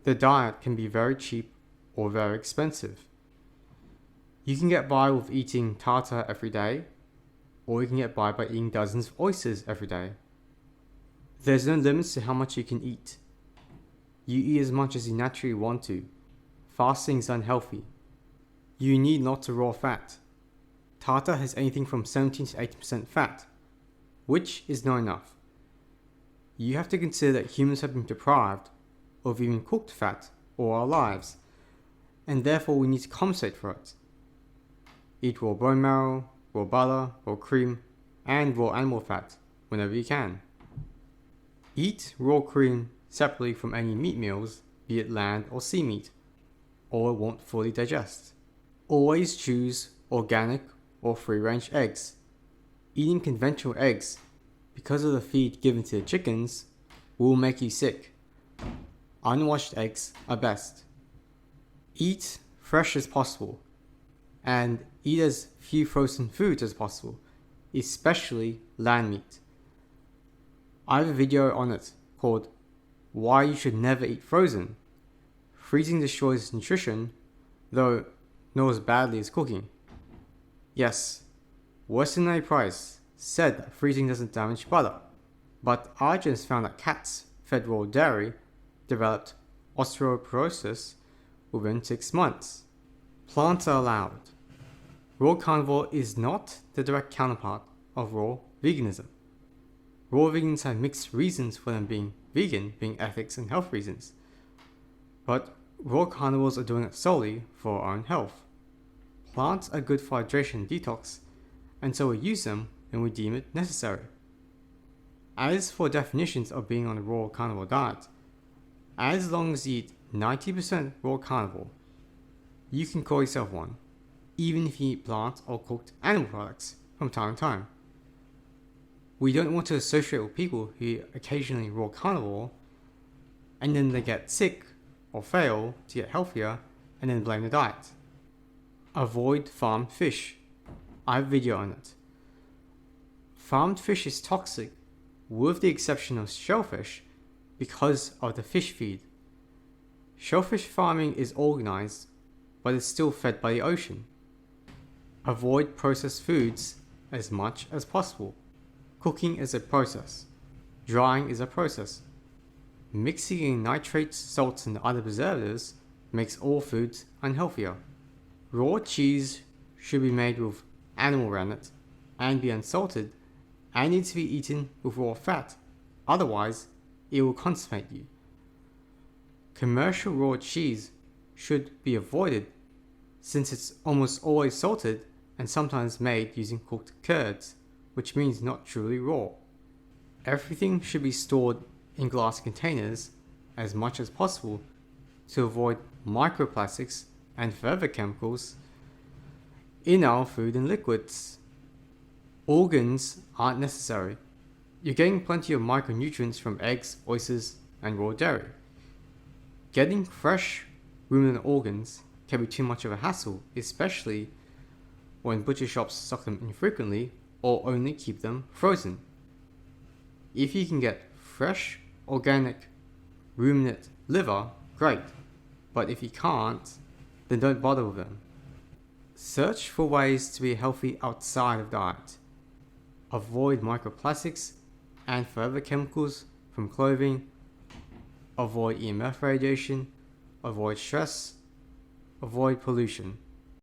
The diet can be very cheap or very expensive. You can get by with eating tartar every day, or you can get by eating dozens of oysters every day. There's no limits to how much you can eat. You eat as much as you naturally want to. Fasting is unhealthy. You need lots of raw fat. Tartar has anything from 17 to 80% fat, which is not enough. You have to consider that humans have been deprived of even cooked fat all our lives, and therefore we need to compensate for it. Eat raw bone marrow, raw butter, raw cream, and raw animal fat whenever you can. Eat raw cream separately from any meat meals, be it land or sea meat, or it won't fully digest. Always choose organic or free-range eggs. Eating conventional eggs, because of the feed given to the chickens, will make you sick. Unwashed eggs are best. Eat fresh as possible, and eat as few frozen foods as possible, especially land meat. I have a video on it called Why You Should Never Eat Frozen. Freezing destroys nutrition, though not as badly as cooking. Yes, Weston Price said that freezing doesn't damage butter, but Arjun found that cats fed raw dairy developed osteoporosis within 6 months. Plants are allowed. Raw carnivore is not the direct counterpart of raw veganism. Raw vegans have mixed reasons for them being vegan, being ethics and health reasons. But raw carnivores are doing it solely for our own health. Plants are good for hydration and detox, and so we use them when we deem it necessary. As for definitions of being on a raw carnivore diet, as long as you eat 90% raw carnivore, you can call yourself one, even if you eat plant or cooked animal products from time to time. We don't want to associate with people who eat occasionally raw carnivore and then they get sick or fail to get healthier and then blame the diet. Avoid farmed fish. I have a video on it. Farmed fish is toxic with the exception of shellfish because of the fish feed. Shellfish farming is organized, but is still fed by the ocean. Avoid processed foods as much as possible. Cooking is a process. Drying is a process. Mixing in nitrates, salts, and other preservatives makes all foods unhealthier. Raw cheese should be made with animal rennet and be unsalted and needs to be eaten with raw fat, otherwise it will constipate you. Commercial raw cheese should be avoided since it's almost always salted and sometimes made using cooked curds, which means not truly raw. Everything should be stored in glass containers as much as possible to avoid microplastics and forever chemicals in our food and liquids. Organs aren't necessary. You're getting plenty of micronutrients from eggs, oysters, and raw dairy. Getting fresh ruminant organs can be too much of a hassle, especially when butcher shops stock them infrequently or only keep them frozen. If you can get fresh, organic, ruminant liver, great, but if you can't, then don't bother with them. Search for ways to be healthy outside of diet. Avoid microplastics and forever chemicals from clothing. Avoid EMF radiation. Avoid stress. Avoid pollution.